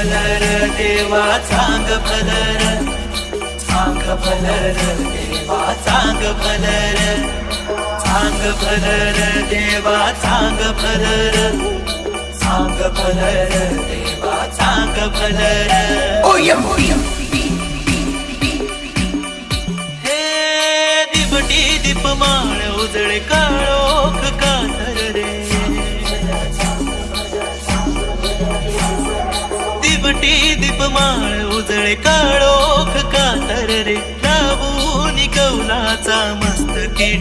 भलर देवा चांग भलर, चांग भलर देवा चांग भलर, चांग भलर देवा चांग भलर, चांग भलर देवा चांग भलर. हे दिपटी दीपमाळ उजळे काळोख कातर रे, दिपटी दीपमाळ उजळे काळोख कातर रे, लावून कौलाचा मस्तकी